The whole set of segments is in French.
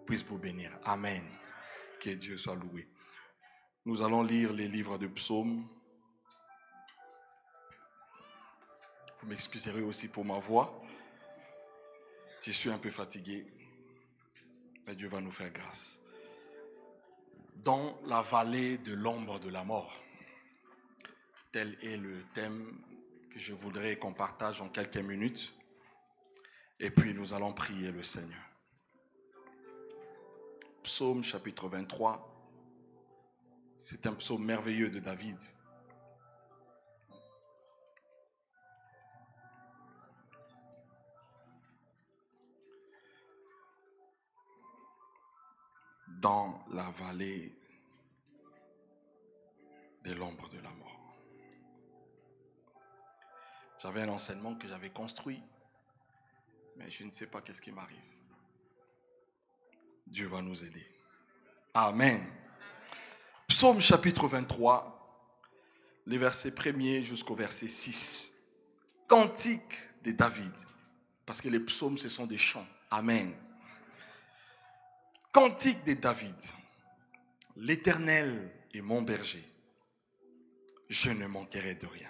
puisse vous bénir. Amen. Que Dieu soit loué. Nous allons lire les livres de psaumes. Vous m'excuserez aussi pour ma voix. Je suis un peu fatigué, mais Dieu va nous faire grâce. Dans la vallée de l'ombre de la mort, tel est le thème que je voudrais qu'on partage en quelques minutes. Et puis nous allons prier le Seigneur. Psaume chapitre 23. C'est un psaume merveilleux de David. Dans la vallée de l'ombre de la mort. J'avais un enseignement que j'avais construit, mais je ne sais pas qu'est-ce qui m'arrive. Dieu va nous aider. Amen. Psaume chapitre 23, les versets 1er jusqu'au verset 6. Cantique de David, parce que les psaumes, ce sont des chants. Amen. Cantique de David. L'Éternel est mon berger. Je ne manquerai de rien.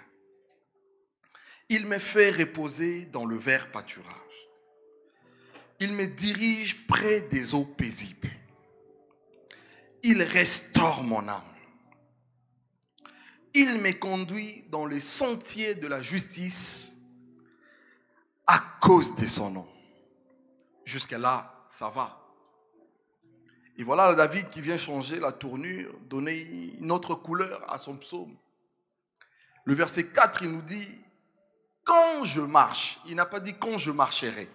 Il me fait reposer dans le vert pâturage. Il me dirige près des eaux paisibles. Il restaure mon âme. Il me conduit dans les sentiers de la justice à cause de son nom. Jusqu'à là, ça va. Et voilà David qui vient changer la tournure, donner une autre couleur à son psaume. Le verset 4, il nous dit, quand je marche, il n'a pas dit quand je marcherai.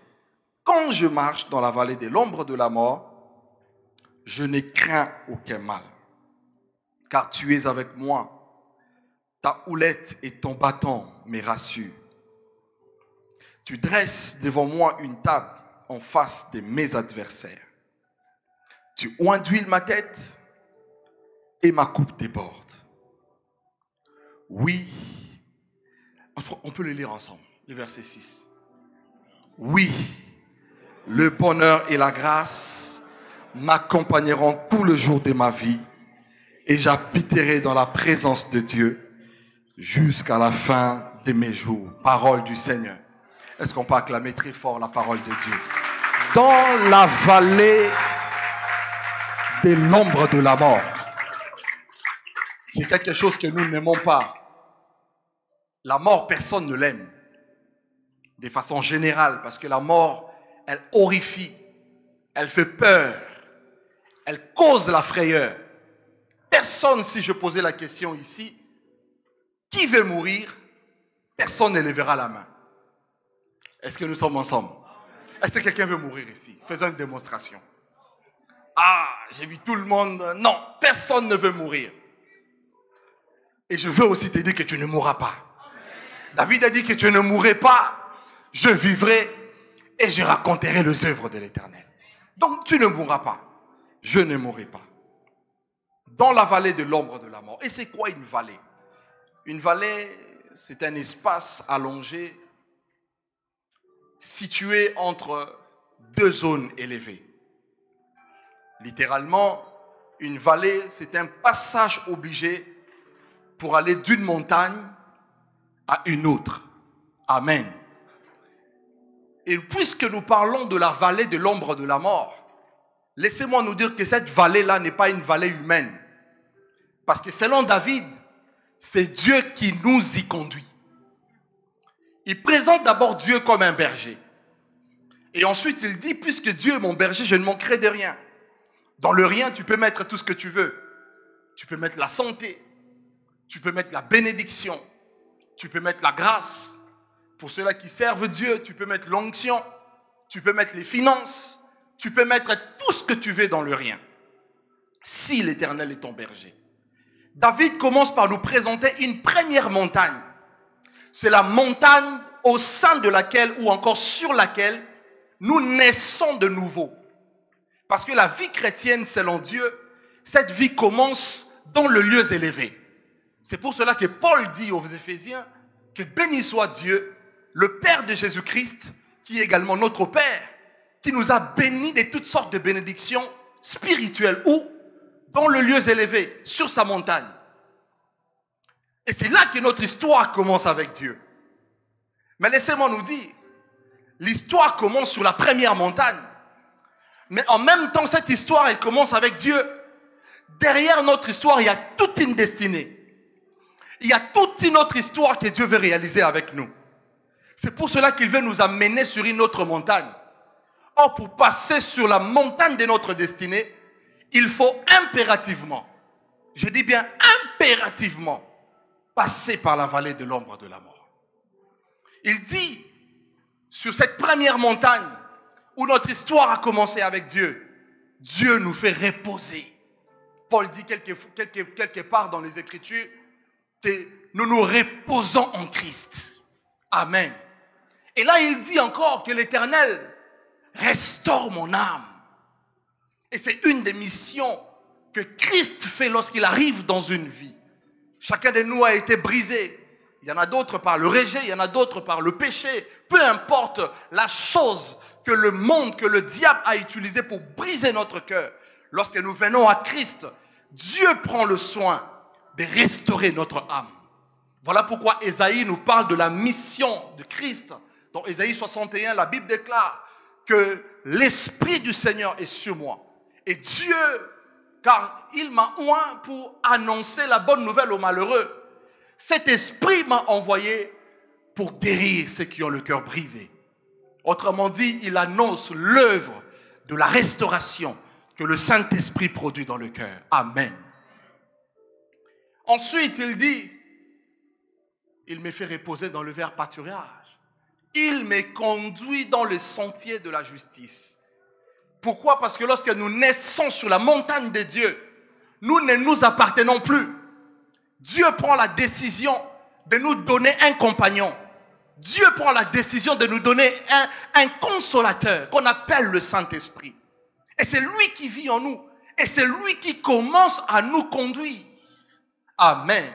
Quand je marche dans la vallée de l'ombre de la mort, je ne crains aucun mal. Car tu es avec moi. Ta houlette et ton bâton me rassurent. Tu dresses devant moi une table en face de mes adversaires. Tu oinduis ma tête et ma coupe déborde. Oui, on peut le lire ensemble, le verset 6. Oui, le bonheur et la grâce m'accompagneront tout le jour de ma vie et j'habiterai dans la présence de Dieu jusqu'à la fin de mes jours. Parole du Seigneur. Est-ce qu'on peut acclamer très fort la parole de Dieu? Dans la vallée de l'ombre de la mort. C'est quelque chose que nous n'aimons pas. La mort, personne ne l'aime. De façon générale, parce que la mort, elle horrifie, elle fait peur, elle cause la frayeur. Personne, si je posais la question ici, qui veut mourir? Personne ne lèvera la main. Est-ce que nous sommes ensemble? Est-ce que quelqu'un veut mourir ici? Faisons une démonstration. Ah, j'ai vu tout le monde. Non, personne ne veut mourir. Et je veux aussi te dire que tu ne mourras pas. David a dit que tu ne mourrais pas. Je vivrai et je raconterai les œuvres de l'Éternel. Donc tu ne mourras pas. Je ne mourrai pas. Dans la vallée de l'ombre de la mort. Et c'est quoi une vallée? Une vallée, c'est un espace allongé situé entre deux zones élevées. Littéralement, une vallée, c'est un passage obligé pour aller d'une montagne à une autre. Amen. Et puisque nous parlons de la vallée de l'ombre de la mort, laissez-moi nous dire que cette vallée-là n'est pas une vallée humaine. Parce que selon David, c'est Dieu qui nous y conduit. Il présente d'abord Dieu comme un berger. Et ensuite, il dit, puisque Dieu est mon berger, je ne manquerai de rien. Dans le rien, tu peux mettre tout ce que tu veux. Tu peux mettre la santé. Tu peux mettre la bénédiction. Tu peux mettre la grâce. Pour ceux-là qui servent Dieu, tu peux mettre l'onction. Tu peux mettre les finances. Tu peux mettre tout ce que tu veux dans le rien. Si l'Éternel est ton berger. David commence par nous présenter une première montagne. C'est la montagne au sein de laquelle, ou encore sur laquelle, nous naissons de nouveau. Parce que la vie chrétienne, selon Dieu, cette vie commence dans le lieu élevé. C'est pour cela que Paul dit aux Éphésiens que béni soit Dieu, le Père de Jésus-Christ, qui est également notre Père, qui nous a bénis de toutes sortes de bénédictions spirituelles. Où? Dans le lieu élevé, sur sa montagne. Et c'est là que notre histoire commence avec Dieu. Mais laissez-moi nous dire, l'histoire commence sur la première montagne. Mais en même temps, cette histoire, elle commence avec Dieu. Derrière notre histoire, il y a toute une destinée. Il y a toute une autre histoire que Dieu veut réaliser avec nous. C'est pour cela qu'il veut nous amener sur une autre montagne. Or, pour passer sur la montagne de notre destinée, il faut impérativement, je dis bien impérativement, passer par la vallée de l'ombre de la mort. Il dit, sur cette première montagne, où notre histoire a commencé avec Dieu, Dieu nous fait reposer. Paul dit quelque part dans les Écritures que nous nous reposons en Christ. Amen. Et là, il dit encore que l'Éternel restaure mon âme. Et c'est une des missions que Christ fait lorsqu'il arrive dans une vie. Chacun de nous a été brisé. Il y en a d'autres par le rejet, il y en a d'autres par le péché. Peu importe la chose que le monde, que le diable a utilisé pour briser notre cœur. Lorsque nous venons à Christ, Dieu prend le soin de restaurer notre âme. Voilà pourquoi Ésaïe nous parle de la mission de Christ. Dans Ésaïe 61, la Bible déclare que l'Esprit du Seigneur est sur moi. Et Dieu, car il m'a oint pour annoncer la bonne nouvelle aux malheureux. Cet Esprit m'a envoyé pour guérir ceux qui ont le cœur brisé. Autrement dit, il annonce l'œuvre de la restauration que le Saint-Esprit produit dans le cœur. Amen. Ensuite, il dit, il me fait reposer dans le vert pâturage. Il me conduit dans le sentier de la justice. Pourquoi? Parce que lorsque nous naissons sur la montagne de Dieu, nous ne nous appartenons plus. Dieu prend la décision de nous donner un compagnon. Dieu prend la décision de nous donner un consolateur qu'on appelle le Saint-Esprit. Et c'est lui qui vit en nous. Et c'est lui qui commence à nous conduire. Amen.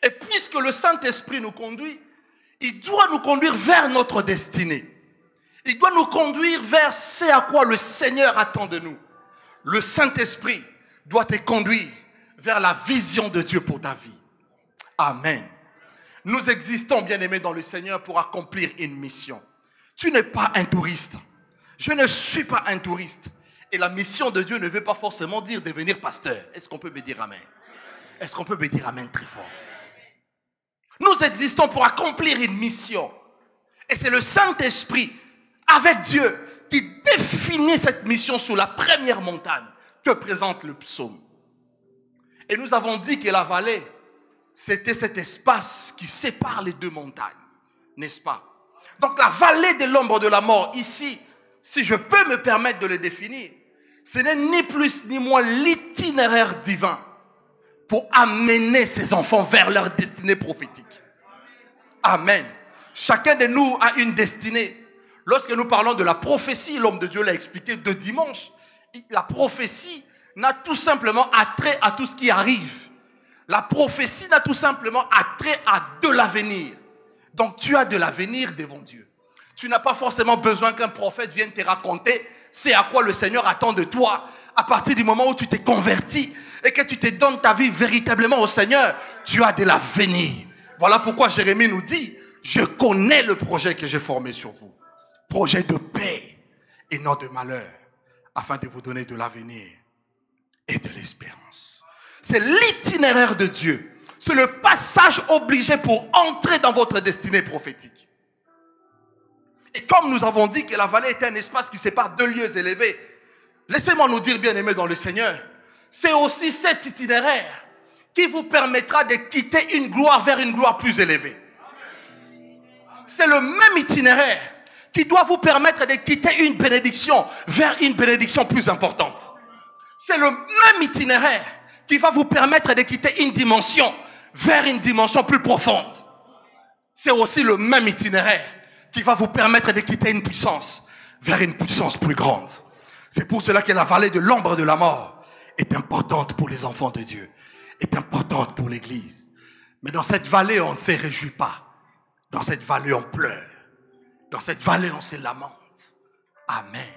Et puisque le Saint-Esprit nous conduit, il doit nous conduire vers notre destinée. Il doit nous conduire vers ce à quoi le Seigneur attend de nous. Le Saint-Esprit doit te conduire vers la vision de Dieu pour ta vie. Amen. Nous existons, bien-aimés dans le Seigneur, pour accomplir une mission. Tu n'es pas un touriste. Je ne suis pas un touriste. Et la mission de Dieu ne veut pas forcément dire devenir pasteur. Est-ce qu'on peut me dire amen? Est-ce qu'on peut me dire amen très fort? Nous existons pour accomplir une mission. Et c'est le Saint-Esprit, avec Dieu, qui définit cette mission sous la première montagne que présente le psaume. Et nous avons dit que la vallée, c'était cet espace qui sépare les deux montagnes, n'est-ce pas? Donc la vallée de l'ombre de la mort, ici, si je peux me permettre de le définir, ce n'est ni plus ni moins l'itinéraire divin pour amener ses enfants vers leur destinée prophétique. Amen. Chacun de nous a une destinée. Lorsque nous parlons de la prophétie, l'homme de Dieu l'a expliqué de dimanche, la prophétie n'a tout simplement attrait à tout ce qui arrive. La prophétie n'a tout simplement attrait à de l'avenir. Donc tu as de l'avenir devant Dieu. Tu n'as pas forcément besoin qu'un prophète vienne te raconter c'est à quoi le Seigneur attend de toi. À partir du moment où tu t'es converti et que tu te donnes ta vie véritablement au Seigneur, tu as de l'avenir. Voilà pourquoi Jérémie nous dit, je connais le projet que j'ai formé sur vous. Projet de paix et non de malheur, afin de vous donner de l'avenir et de l'espérance. C'est l'itinéraire de Dieu. C'est le passage obligé pour entrer dans votre destinée prophétique. Et comme nous avons dit que la vallée est un espace qui sépare deux lieux élevés, laissez-moi nous dire, bien-aimés dans le Seigneur, c'est aussi cet itinéraire qui vous permettra de quitter une gloire vers une gloire plus élevée. C'est le même itinéraire qui doit vous permettre de quitter une bénédiction vers une bénédiction plus importante. C'est le même itinéraire qui va vous permettre de quitter une dimension vers une dimension plus profonde. C'est aussi le même itinéraire qui va vous permettre de quitter une puissance vers une puissance plus grande. C'est pour cela que la vallée de l'ombre de la mort est importante pour les enfants de Dieu, est importante pour l'Église. Mais dans cette vallée, on ne se réjouit pas. Dans cette vallée, on pleure. Dans cette vallée, on se lamente. Amen.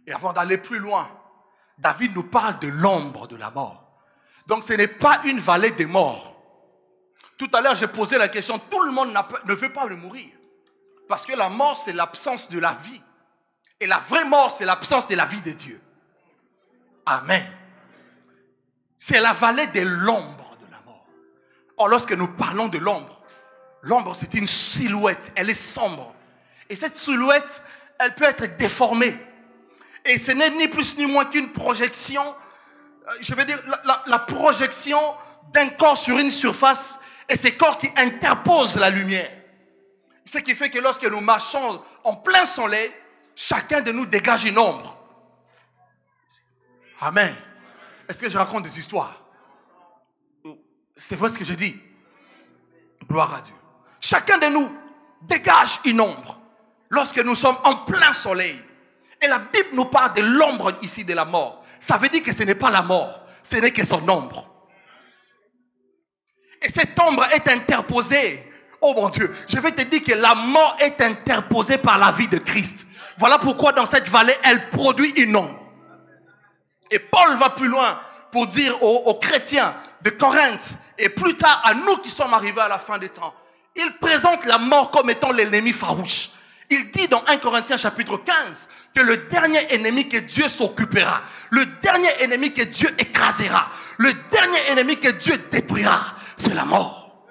Et avant d'aller plus loin, David nous parle de l'ombre de la mort. Donc ce n'est pas une vallée des morts. Tout à l'heure, j'ai posé la question, tout le monde ne veut pas le mourir. Parce que la mort, c'est l'absence de la vie. Et la vraie mort, c'est l'absence de la vie de Dieu. Amen. C'est la vallée de l'ombre de la mort. Or, lorsque nous parlons de l'ombre, l'ombre, c'est une silhouette. Elle est sombre. Et cette silhouette, elle peut être déformée. Et ce n'est ni plus ni moins qu'une projection, je veux dire, la projection d'un corps sur une surface, et ces corps qui interposent la lumière. Ce qui fait que lorsque nous marchons en plein soleil, chacun de nous dégage une ombre. Amen. Est-ce que je raconte des histoires? C'est vrai ce que je dis. Gloire à Dieu. Chacun de nous dégage une ombre lorsque nous sommes en plein soleil. Et la Bible nous parle de l'ombre ici de la mort. Ça veut dire que ce n'est pas la mort, ce n'est que son ombre. Et cette ombre est interposée. Oh mon Dieu, je vais te dire que la mort est interposée par la vie de Christ. Voilà pourquoi dans cette vallée, elle produit une ombre. Et Paul va plus loin pour dire aux chrétiens de Corinthe et plus tard à nous qui sommes arrivés à la fin des temps. Il présente la mort comme étant l'ennemi farouche. Il dit dans 1 Corinthiens chapitre 15 que le dernier ennemi que Dieu s'occupera, le dernier ennemi que Dieu écrasera, le dernier ennemi que Dieu détruira, c'est la mort.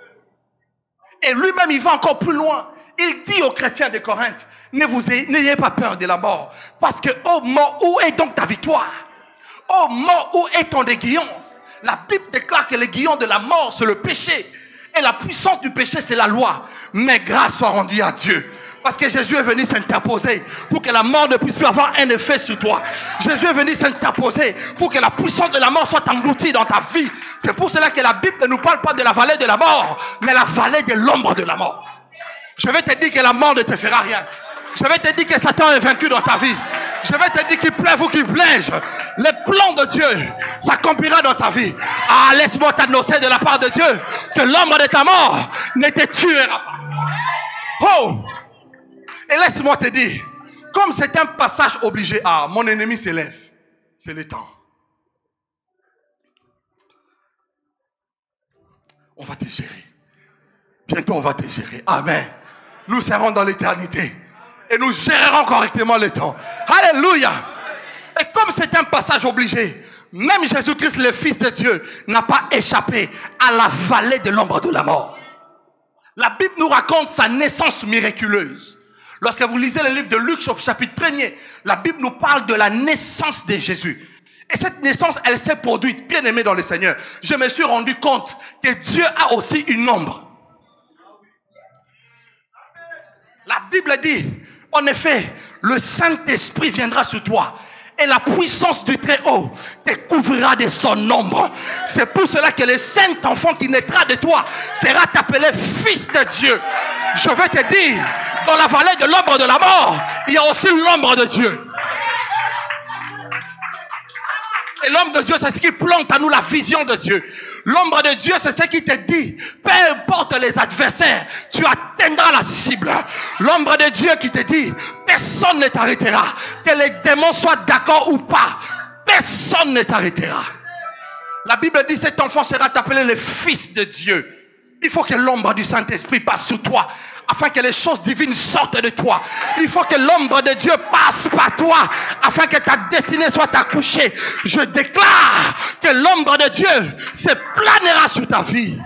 Et lui-même, il va encore plus loin. Il dit aux chrétiens de Corinthe, n'ayez pas peur de la mort. Parce que, ô mort, où est donc ta victoire? Ô mort, où est ton aiguillon? La Bible déclare que l'aiguillon de la mort, c'est le péché. Et la puissance du péché, c'est la loi. Mais grâce soit rendue à Dieu. Parce que Jésus est venu s'interposer pour que la mort ne puisse plus avoir un effet sur toi. Jésus est venu s'interposer pour que la puissance de la mort soit engloutie dans ta vie. C'est pour cela que la Bible ne nous parle pas de la vallée de la mort, mais la vallée de l'ombre de la mort. Je vais te dire que la mort ne te fera rien. Je vais te dire que Satan est vaincu dans ta vie. Je vais te dire qu'il pleuve ou qu'il plaise. Les plans de Dieu s'accomplira dans ta vie. Ah, laisse-moi t'annoncer de la part de Dieu que l'ombre de ta mort ne te tuera pas. Oh! Et laisse-moi te dire, comme c'est un passage obligé, ah, mon ennemi s'élève. C'est le temps. On va te gérer. Bientôt, on va te gérer. Amen. Nous serons dans l'éternité. Et nous gérerons correctement le temps. Alléluia. Et comme c'est un passage obligé, même Jésus-Christ, le Fils de Dieu, n'a pas échappé à la vallée de l'ombre de la mort. La Bible nous raconte sa naissance miraculeuse. Lorsque vous lisez le livre de Luc, chapitre 1er, la Bible nous parle de la naissance de Jésus. Et cette naissance, elle s'est produite, bien aimé dans le Seigneur. Je me suis rendu compte que Dieu a aussi une ombre. La Bible dit, en effet, le Saint-Esprit viendra sur toi. Et la puissance du Très-Haut te couvrira de son ombre. C'est pour cela que le Saint-Enfant qui naîtra de toi sera appelé Fils de Dieu. Je vais te dire, dans la vallée de l'ombre de la mort, il y a aussi l'ombre de Dieu. Et l'ombre de Dieu, c'est ce qui plante à nous la vision de Dieu. L'ombre de Dieu, c'est ce qui te dit, peu importe les adversaires, tu atteindras la cible. L'ombre de Dieu qui te dit, personne ne t'arrêtera. Que les démons soient d'accord ou pas, personne ne t'arrêtera. La Bible dit, cet enfant sera appelé le Fils de Dieu. Il faut que l'ombre du Saint-Esprit passe sur toi, afin que les choses divines sortent de toi. Il faut que l'ombre de Dieu passe par toi, afin que ta destinée soit accouchée. Je déclare que l'ombre de Dieu se planera sur ta vie,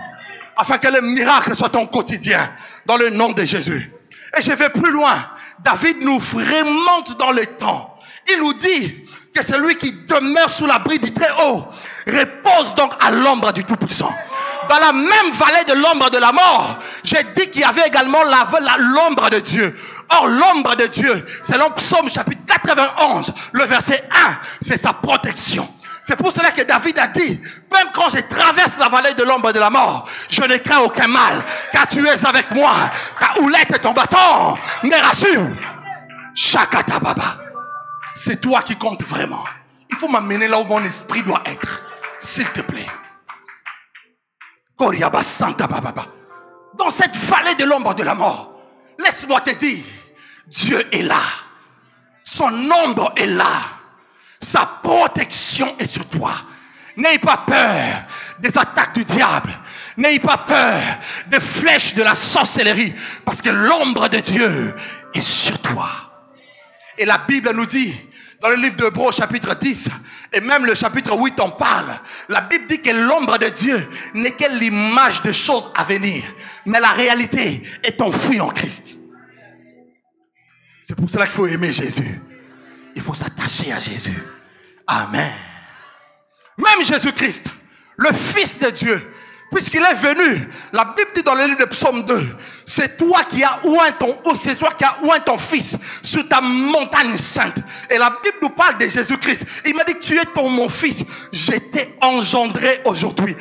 afin que le miracle soit ton quotidien, dans le nom de Jésus. Et je vais plus loin. David nous remonte dans le temps. Il nous dit que celui qui demeure sous l'abri du Très-Haut repose donc à l'ombre du Tout-Puissant. Dans la même vallée de l'ombre de la mort, j'ai dit qu'il y avait également l'ombre de Dieu. Or, l'ombre de Dieu, selon Psaume chapitre 91, le verset 1, c'est sa protection. C'est pour cela que David a dit, même quand je traverse la vallée de l'ombre de la mort, je ne crains aucun mal, car tu es avec moi. Ta houlette et ton bâton me rassurent. Shakata Baba. C'est toi qui comptes vraiment. Il faut m'amener là où mon esprit doit être. S'il te plaît. Dans cette vallée de l'ombre de la mort, laisse-moi te dire, Dieu est là. Son ombre est là. Sa protection est sur toi. N'ayez pas peur des attaques du diable. N'ayez pas peur des flèches de la sorcellerie. Parce que l'ombre de Dieu est sur toi. Et la Bible nous dit, dans le livre d'Hébreux chapitre 10, et même le chapitre 8 en parle. La Bible dit que l'ombre de Dieu n'est que l'image de choses à venir. Mais la réalité est enfouie en Christ. C'est pour cela qu'il faut aimer Jésus. Il faut s'attacher à Jésus. Amen. Même Jésus-Christ, le Fils de Dieu, puisqu'il est venu, la Bible dit dans le livre de Psaume 2, c'est toi qui as oint ton Fils sur ta montagne sainte. Et la Bible nous parle de Jésus-Christ. Il m'a dit que tu es mon Fils. Je t'ai engendré aujourd'hui.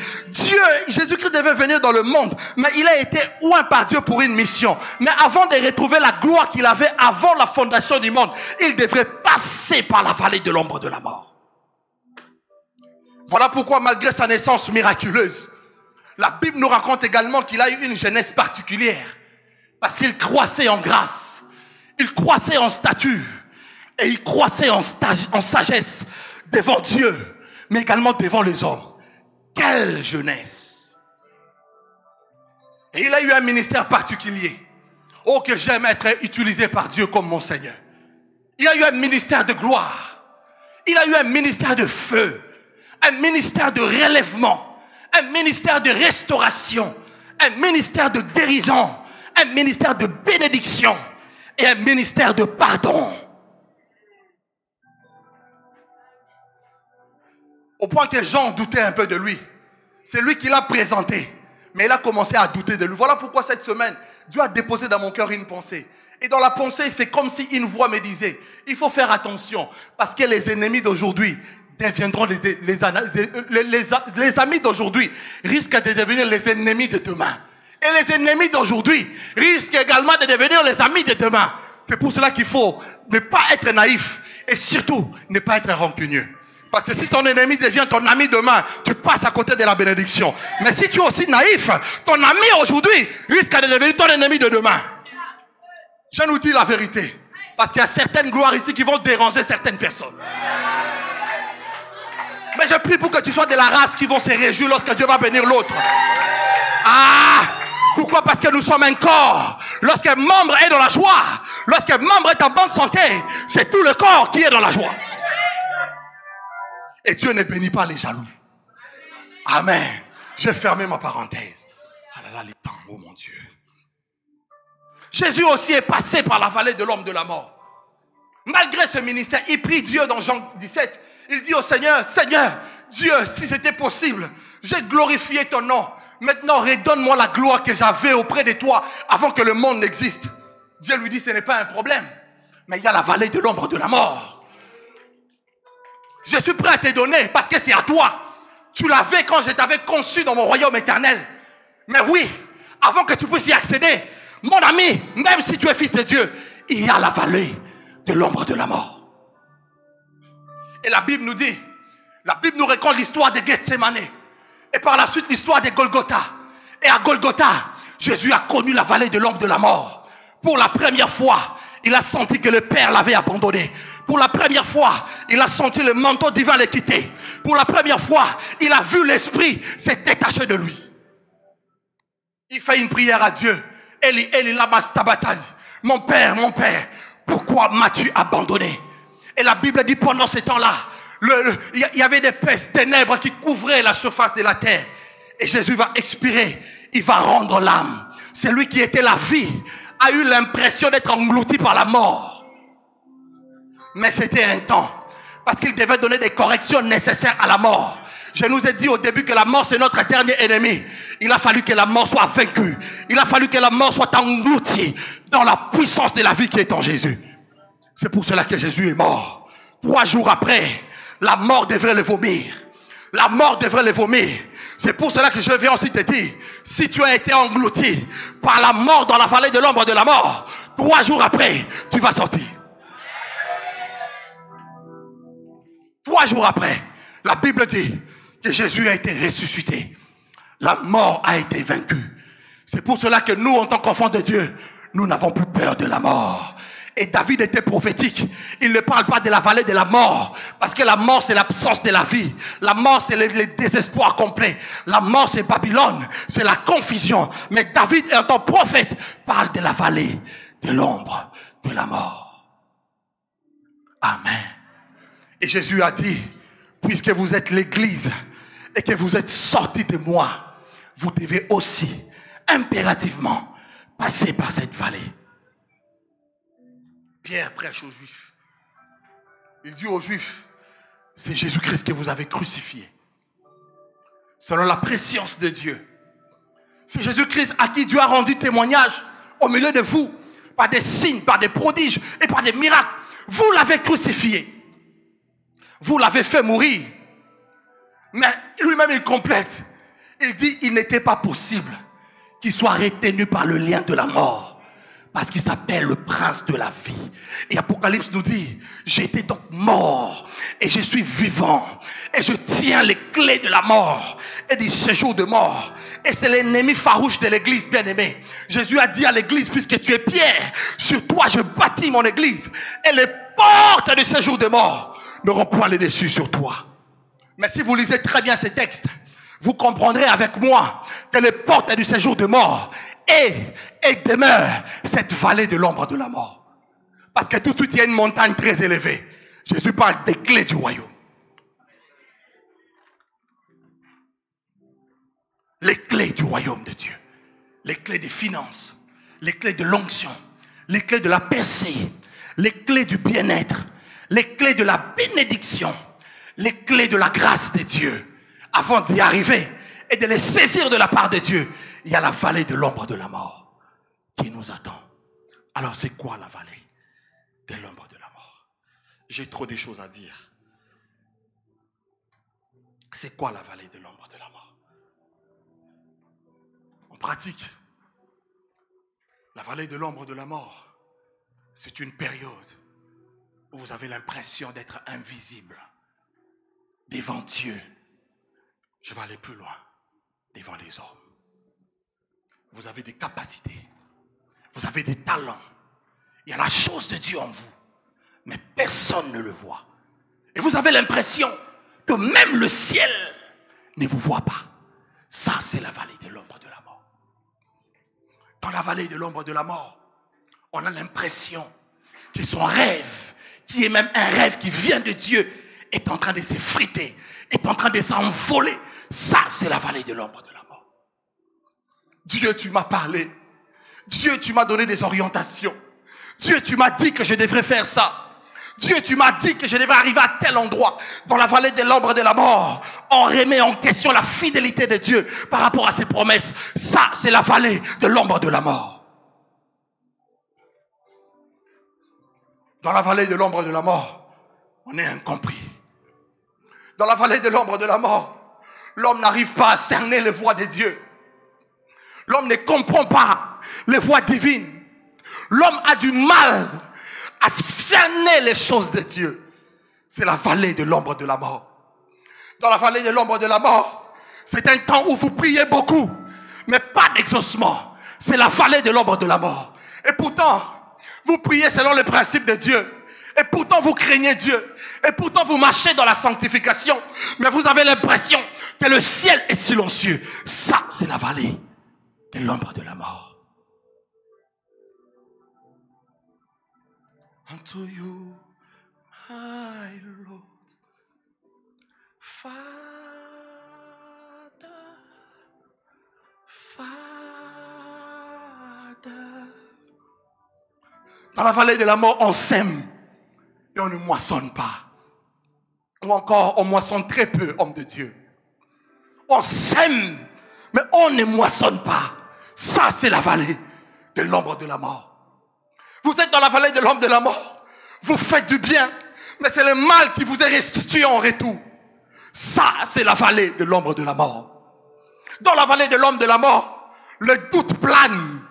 Jésus-Christ devait venir dans le monde, mais il a été oint par Dieu pour une mission. Mais avant de retrouver la gloire qu'il avait avant la fondation du monde, il devrait passer par la vallée de l'ombre de la mort. Voilà pourquoi, malgré sa naissance miraculeuse, la Bible nous raconte également qu'il a eu une jeunesse particulière. Parce qu'il croissait en grâce, il croissait en statut, et il croissait en sagesse devant Dieu, mais également devant les hommes. Quelle jeunesse! Et il a eu un ministère particulier. Oh, que j'aime être utilisé par Dieu comme mon Seigneur. Il a eu un ministère de gloire. Il a eu un ministère de feu. Un ministère de relèvement, un ministère de restauration, un ministère de guérison, un ministère de bénédiction et un ministère de pardon. Au point que Jean doutait un peu de lui. C'est lui qui l'a présenté, mais il a commencé à douter de lui. Voilà pourquoi cette semaine, Dieu a déposé dans mon cœur une pensée. Et dans la pensée, c'est comme si une voix me disait, il faut faire attention, parce que les ennemis d'aujourd'hui deviendront les amis d'aujourd'hui risquent de devenir les ennemis de demain. Et les ennemis d'aujourd'hui risquent également de devenir les amis de demain. C'est pour cela qu'il faut ne pas être naïf et surtout ne pas être rancunieux. Parce que si ton ennemi devient ton ami demain, tu passes à côté de la bénédiction. Mais si tu es aussi naïf, ton ami aujourd'hui risque de devenir ton ennemi de demain. Je nous dis la vérité. Parce qu'il y a certaines gloires ici qui vont déranger certaines personnes. Mais je prie pour que tu sois de la race qui vont se réjouir lorsque Dieu va bénir l'autre. Ah! Pourquoi? Parce que nous sommes un corps. Lorsqu'un membre est dans la joie, lorsqu'un membre est en bonne santé, c'est tout le corps qui est dans la joie. Et Dieu ne bénit pas les jaloux. Amen. J'ai fermé ma parenthèse. Ah là là, les temps, oh mon Dieu. Jésus aussi est passé par la vallée de l'homme de la mort. Malgré ce ministère, il prie Dieu dans Jean 17. Il dit au Seigneur, Seigneur, Dieu, si c'était possible, j'ai glorifié ton nom. Maintenant, redonne-moi la gloire que j'avais auprès de toi avant que le monde n'existe. Dieu lui dit, ce n'est pas un problème. Mais il y a la vallée de l'ombre de la mort. Je suis prêt à te donner parce que c'est à toi. Tu l'avais quand je t'avais conçu dans mon royaume éternel. Mais oui, avant que tu puisses y accéder, mon ami, même si tu es fils de Dieu, il y a la vallée de l'ombre de la mort. Et la Bible nous dit, la Bible nous raconte l'histoire de Gethsemane. Et par la suite l'histoire de Golgotha. Et à Golgotha, Jésus a connu la vallée de l'ombre de la mort. Pour la première fois, il a senti que le Père l'avait abandonné. Pour la première fois, il a senti le manteau divin le quitter. Pour la première fois, il a vu l'Esprit se détacher de lui. Il fait une prière à Dieu. Eli lama sabachthani. Mon Père, pourquoi m'as-tu abandonné? Et la Bible dit pendant ce temps-là, il y avait des ténèbres qui couvraient la surface de la terre. Et Jésus va expirer. Il va rendre l'âme. Celui qui était la vie a eu l'impression d'être englouti par la mort. Mais c'était un temps. Parce qu'il devait donner des corrections nécessaires à la mort. Je nous ai dit au début que la mort c'est notre dernier ennemi. Il a fallu que la mort soit vaincue. Il a fallu que la mort soit engloutie dans la puissance de la vie qui est en Jésus. C'est pour cela que Jésus est mort. 3 jours après, la mort devrait le vomir. La mort devrait le vomir. C'est pour cela que je viens aussi te dire, si tu as été englouti par la mort dans la vallée de l'ombre de la mort, 3 jours après, tu vas sortir. 3 jours après, la Bible dit que Jésus a été ressuscité. La mort a été vaincue. C'est pour cela que nous, en tant qu'enfants de Dieu, nous n'avons plus peur de la mort. Et David était prophétique. Il ne parle pas de la vallée de la mort. Parce que la mort, c'est l'absence de la vie. La mort, c'est le désespoir complet. La mort, c'est Babylone. C'est la confusion. Mais David, en tant que prophète, parle de la vallée de l'ombre de la mort. Amen. Et Jésus a dit, puisque vous êtes l'église et que vous êtes sortis de moi, vous devez aussi impérativement passer par cette vallée. Pierre prêche aux Juifs. Il dit aux Juifs, c'est Jésus-Christ que vous avez crucifié. Selon la préscience de Dieu. C'est Jésus-Christ à qui Dieu a rendu témoignage au milieu de vous, par des signes, par des prodiges et par des miracles. Vous l'avez crucifié. Vous l'avez fait mourir. Mais lui-même il complète. Il dit, il n'était pas possible qu'il soit retenu par le lien de la mort. Parce qu'il s'appelle le prince de la vie. Et Apocalypse nous dit, j'étais donc mort et je suis vivant. Et je tiens les clés de la mort et du séjour de mort. Et c'est l'ennemi farouche de l'église, bien-aimé. Jésus a dit à l'église, puisque tu es Pierre, sur toi je bâtis mon église. Et les portes du séjour de mort n'auront point les dessus sur toi. Mais si vous lisez très bien ces textes, vous comprendrez avec moi que les portes du séjour de mort et demeure cette vallée de l'ombre de la mort. Parce que tout de suite, il y a une montagne très élevée. Jésus parle des clés du royaume. Les clés du royaume de Dieu. Les clés des finances. Les clés de l'onction. Les clés de la percée. Les clés du bien-être. Les clés de la bénédiction. Les clés de la grâce de Dieu. Avant d'y arriver et de les saisir de la part de Dieu, il y a la vallée de l'ombre de la mort qui nous attend. Alors c'est quoi la vallée de l'ombre de la mort? J'ai trop de choses à dire. C'est quoi la vallée de l'ombre de la mort? En pratique, la vallée de l'ombre de la mort, c'est une période où vous avez l'impression d'être invisible devant Dieu. Je vais aller plus loin, devant les hommes. Vous avez des capacités, vous avez des talents. Il y a la chose de Dieu en vous, mais personne ne le voit. Et vous avez l'impression que même le ciel ne vous voit pas. Ça, c'est la vallée de l'ombre de la mort. Dans la vallée de l'ombre de la mort, on a l'impression que son rêve, qui est même un rêve qui vient de Dieu, est en train de s'effriter, est en train de s'envoler. Ça, c'est la vallée de l'ombre de la mort. Dieu, tu m'as parlé. Dieu, tu m'as donné des orientations. Dieu, tu m'as dit que je devrais faire ça. Dieu, tu m'as dit que je devrais arriver à tel endroit. Dans la vallée de l'ombre de la mort, on remet en question la fidélité de Dieu par rapport à ses promesses. Ça, c'est la vallée de l'ombre de la mort. Dans la vallée de l'ombre de la mort, on est incompris. Dans la vallée de l'ombre de la mort, l'homme n'arrive pas à cerner les voies de Dieu. L'homme ne comprend pas les voies divines. L'homme a du mal à cerner les choses de Dieu. C'est la vallée de l'ombre de la mort. Dans la vallée de l'ombre de la mort, c'est un temps où vous priez beaucoup, mais pas d'exaucement. C'est la vallée de l'ombre de la mort. Et pourtant, vous priez selon les principes de Dieu. Et pourtant, vous craignez Dieu. Et pourtant, vous marchez dans la sanctification. Mais vous avez l'impression que le ciel est silencieux. Ça, c'est la vallée de l'ombre de la mort. Unto you, my Lord, Father, Father. Dans la vallée de la mort, on sème et on ne moissonne pas. Ou encore, on moissonne très peu, homme de Dieu. On sème, mais on ne moissonne pas. Ça, c'est la vallée de l'ombre de la mort. Vous êtes dans la vallée de l'ombre de la mort. Vous faites du bien, mais c'est le mal qui vous est restitué en retour. Ça, c'est la vallée de l'ombre de la mort. Dans la vallée de l'ombre de la mort, le doute plane.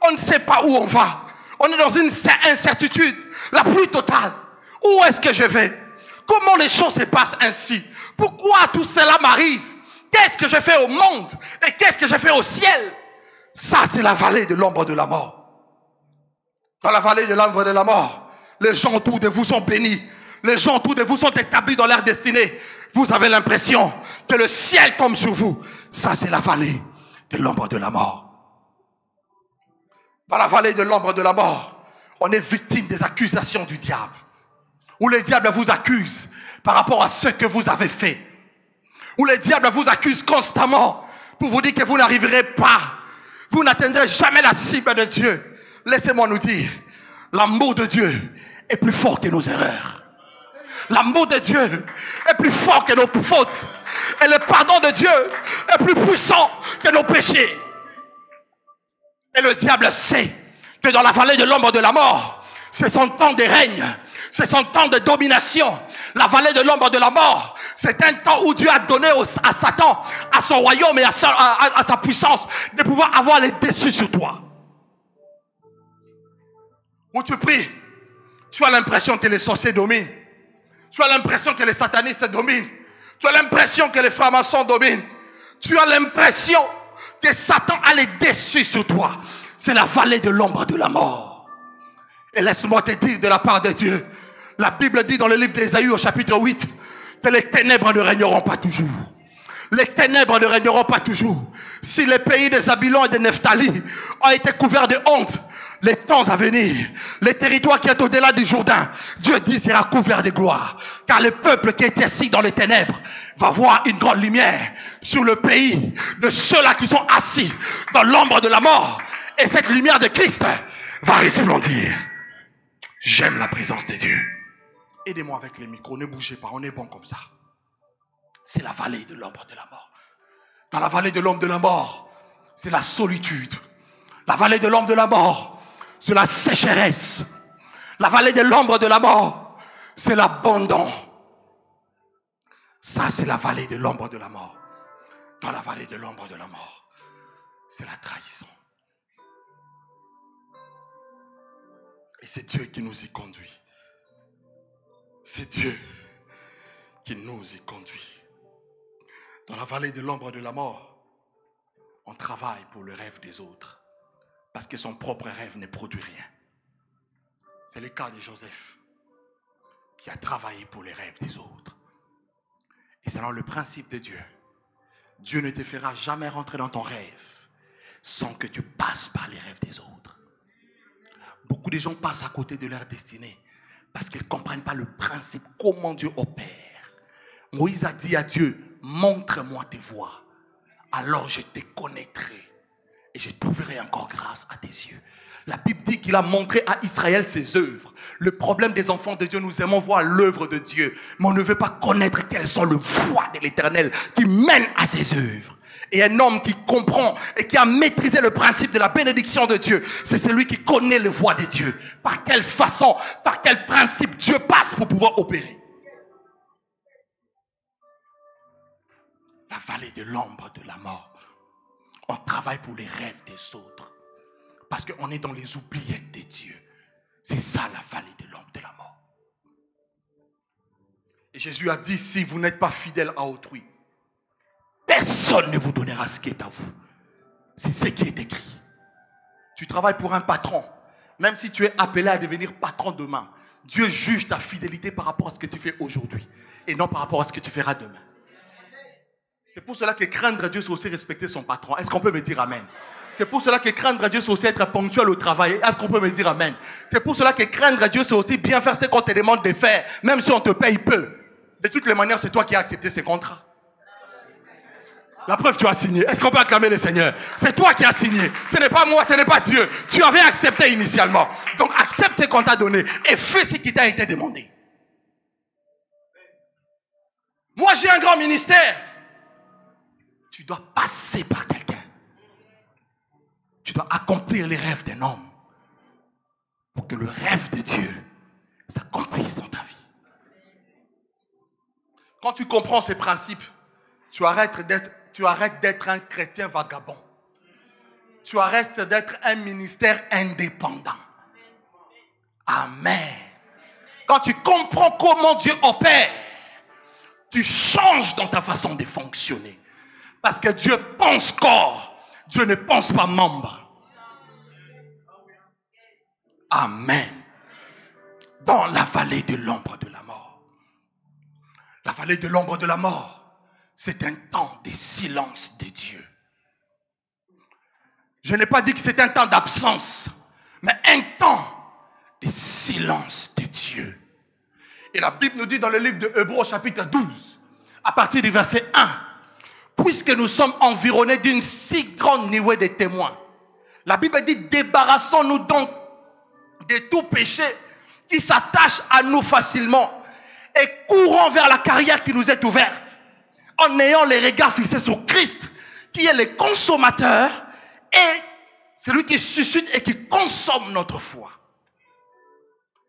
On ne sait pas où on va. On est dans une incertitude la plus totale. Où est-ce que je vais? Comment les choses se passent ainsi? Pourquoi tout cela m'arrive? Qu'est-ce que je fais au monde? Et qu'est-ce que je fais au ciel? Ça, c'est la vallée de l'ombre de la mort. Dans la vallée de l'ombre de la mort, les gens autour de vous sont bénis. Les gens autour de vous sont établis dans leur destinée. Vous avez l'impression que le ciel tombe sur vous. Ça, c'est la vallée de l'ombre de la mort. Dans la vallée de l'ombre de la mort, on est victime des accusations du diable. Où le diable vous accuse par rapport à ce que vous avez fait. Où le diable vous accuse constamment pour vous dire que vous n'arriverez pas. Vous n'atteindrez jamais la cible de Dieu. Laissez-moi nous dire, l'amour de Dieu est plus fort que nos erreurs. L'amour de Dieu est plus fort que nos fautes. Et le pardon de Dieu est plus puissant que nos péchés. Et le diable sait que dans la vallée de l'ombre de la mort, c'est son temps de règne. C'est son temps de domination. La vallée de l'ombre de la mort, c'est un temps où Dieu a donné à Satan, à son royaume et à sa puissance, de pouvoir avoir les dessus sur toi. Où tu pries, tu as l'impression que les sorciers dominent. Tu as l'impression que les satanistes dominent. Tu as l'impression que les francs-maçons dominent. Tu as l'impression que Satan a les dessus sur toi. C'est la vallée de l'ombre de la mort. Et laisse-moi te dire de la part de Dieu, la Bible dit dans le livre d'Ésaïe au chapitre 8 que les ténèbres ne régneront pas toujours. Les ténèbres ne régneront pas toujours. Si les pays de Zabulon et de Nephtali ont été couverts de honte, les temps à venir, les territoires qui sont au-delà du Jourdain, Dieu dit sera couvert de gloire. Car le peuple qui est assis dans les ténèbres va voir une grande lumière sur le pays de ceux-là qui sont assis dans l'ombre de la mort. Et cette lumière de Christ va resplendir. J'aime la présence de Dieu. Aidez-moi avec les micros, ne bougez pas, on est bon comme ça. C'est la vallée de l'ombre de la mort. Dans la vallée de l'ombre de la mort, c'est la solitude. La vallée de l'ombre de la mort, c'est la sécheresse. La vallée de l'ombre de la mort, c'est l'abandon. Ça, c'est la vallée de l'ombre de la mort. Dans la vallée de l'ombre de la mort, c'est la trahison. Et c'est Dieu qui nous y conduit. C'est Dieu qui nous y conduit. Dans la vallée de l'ombre de la mort, on travaille pour le rêve des autres. Parce que son propre rêve ne produit rien. C'est le cas de Joseph, qui a travaillé pour les rêves des autres. Et selon le principe de Dieu, Dieu ne te fera jamais rentrer dans ton rêve sans que tu passes par les rêves des autres. Beaucoup de gens passent à côté de leur destinée parce qu'ils ne comprennent pas le principe, comment Dieu opère. Moïse a dit à Dieu, montre-moi tes voies, alors je te connaîtrai et je trouverai encore grâce à tes yeux. La Bible dit qu'il a montré à Israël ses œuvres. Le problème des enfants de Dieu, nous aimons voir l'œuvre de Dieu, mais on ne veut pas connaître quelles sont les voies de l'Éternel qui mènent à ses œuvres. Et un homme qui comprend et qui a maîtrisé le principe de la bénédiction de Dieu, c'est celui qui connaît les voies de Dieu. Par quelle façon, par quel principe Dieu passe pour pouvoir opérer. La vallée de l'ombre de la mort. On travaille pour les rêves des autres. Parce qu'on est dans les oubliettes de Dieu. C'est ça la vallée de l'ombre de la mort. Et Jésus a dit, si vous n'êtes pas fidèle à autrui, personne ne vous donnera ce qui est à vous. C'est ce qui est écrit. Tu travailles pour un patron. Même si tu es appelé à devenir patron demain, Dieu juge ta fidélité par rapport à ce que tu fais aujourd'hui et non par rapport à ce que tu feras demain. C'est pour cela que craindre Dieu, c'est aussi respecter son patron. Est-ce qu'on peut me dire amen? C'est pour cela que craindre Dieu, c'est aussi être ponctuel au travail. Est-ce qu'on peut me dire amen? C'est pour cela que craindre Dieu, c'est aussi bien faire ce qu'on te demande de faire, même si on te paye peu. De toutes les manières, c'est toi qui as accepté ce contrat. La preuve, tu as signé. Est-ce qu'on peut acclamer le Seigneur? C'est toi qui as signé. Ce n'est pas moi, ce n'est pas Dieu. Tu avais accepté initialement. Donc accepte ce qu'on t'a donné et fais ce qui t'a été demandé. Moi, j'ai un grand ministère. Tu dois passer par quelqu'un. Tu dois accomplir les rêves d'un homme pour que le rêve de Dieu s'accomplisse dans ta vie. Quand tu comprends ces principes, tu arrêtes d'être un chrétien vagabond. Tu arrêtes d'être un ministère indépendant. Amen. Quand tu comprends comment Dieu opère, tu changes dans ta façon de fonctionner. Parce que Dieu pense corps, Dieu ne pense pas membre. Amen. Dans la vallée de l'ombre de la mort. La vallée de l'ombre de la mort, c'est un temps de silence de Dieu. Je n'ai pas dit que c'est un temps d'absence, mais un temps de silence de Dieu. Et la Bible nous dit dans le livre de Hébreux chapitre 12, à partir du verset 1, puisque nous sommes environnés d'une si grande nuée de témoins, la Bible dit, débarrassons-nous donc de tout péché qui s'attache à nous facilement et courons vers la carrière qui nous est ouverte, en ayant les regards fixés sur Christ, qui est le consommateur et celui qui suscite et qui consomme notre foi.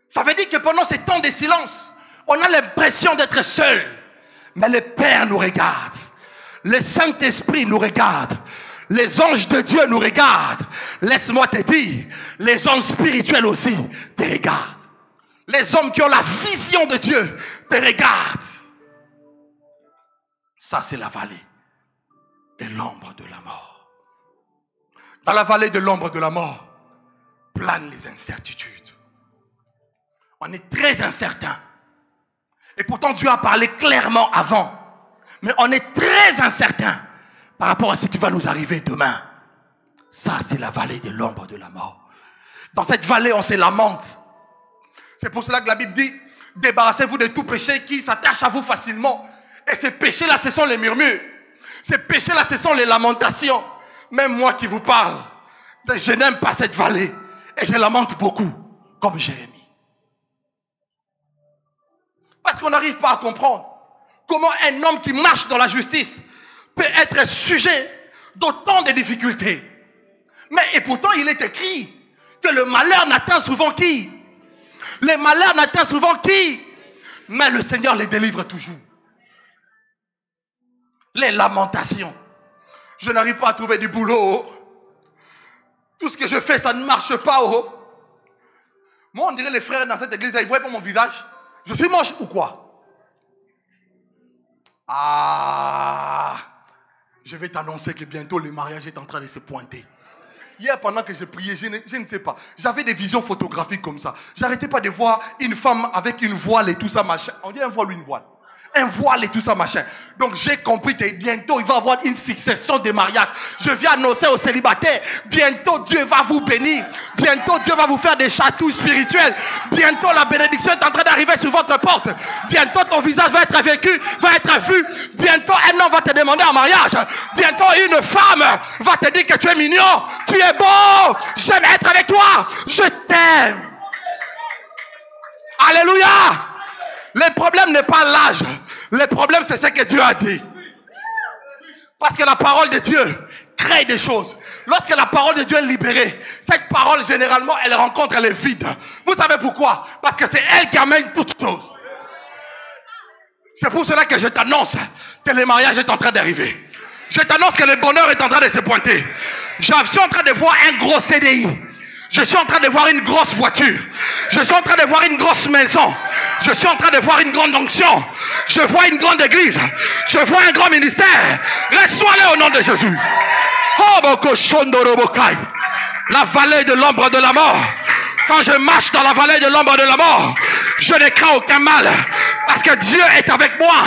Ça veut dire que pendant ces temps de silence, on a l'impression d'être seul, mais le Père nous regarde, le Saint-Esprit nous regarde, les anges de Dieu nous regardent. Laisse-moi te dire, les anges spirituels aussi te regardent. Les hommes qui ont la vision de Dieu te regardent. Ça, c'est la vallée de l'ombre de la mort. Dans la vallée de l'ombre de la mort, planent les incertitudes. On est très incertain. Et pourtant, Dieu a parlé clairement avant. Mais on est très incertain par rapport à ce qui va nous arriver demain. Ça, c'est la vallée de l'ombre de la mort. Dans cette vallée, on se lamente. C'est pour cela que la Bible dit, débarrassez-vous de tout péché qui s'attache à vous facilement. Et ces péchés-là, ce sont les murmures. Ces péchés-là, ce sont les lamentations. Même moi qui vous parle, je n'aime pas cette vallée. Et je lamente beaucoup, comme Jérémie. Parce qu'on n'arrive pas à comprendre comment un homme qui marche dans la justice peut être sujet d'autant de difficultés. Mais et pourtant, il est écrit que le malheur n'atteint souvent qui? Le malheur n'atteint souvent qui? Mais le Seigneur les délivre toujours. Les lamentations. Je n'arrive pas à trouver du boulot. Tout ce que je fais, ça ne marche pas. Moi, on dirait les frères dans cette église, ils ne voient pas mon visage. Je suis moche ou quoi? Ah, je vais t'annoncer que bientôt le mariage est en train de se pointer. Hier, pendant que je priais, je ne sais pas. J'avais des visions photographiques comme ça. J'arrêtais pas de voir une femme avec une voile et tout ça, machin. On dit un voile ou une voile? Un voile et tout ça, machin. Donc j'ai compris que bientôt il va y avoir une succession de mariages. Je viens annoncer aux célibataires, bientôt Dieu va vous bénir. Bientôt Dieu va vous faire des chatouilles spirituels. Bientôt la bénédiction est en train d'arriver sur votre porte. Bientôt ton visage va être vécu, va être vu. Bientôt un homme va te demander en mariage. Bientôt une femme va te dire que tu es mignon, tu es beau, j'aime être avec toi, je t'aime. Alléluia. Le problème n'est pas l'âge. Le problème, c'est ce que Dieu a dit. Parce que la parole de Dieu crée des choses. Lorsque la parole de Dieu est libérée, cette parole, généralement, elle rencontre les vides. Vous savez pourquoi? Parce que c'est elle qui amène toutes choses. C'est pour cela que je t'annonce que le mariage est en train d'arriver. Je t'annonce que le bonheur est en train de se pointer. Je suis en train de voir un gros CDI. Je suis en train de voir une grosse voiture. Je suis en train de voir une grosse maison. Je suis en train de voir une grande onction. Je vois une grande église. Je vois un grand ministère. Reçois-le au nom de Jésus. La vallée de l'ombre de la mort. Quand je marche dans la vallée de l'ombre de la mort, je ne crains aucun mal. Parce que Dieu est avec moi.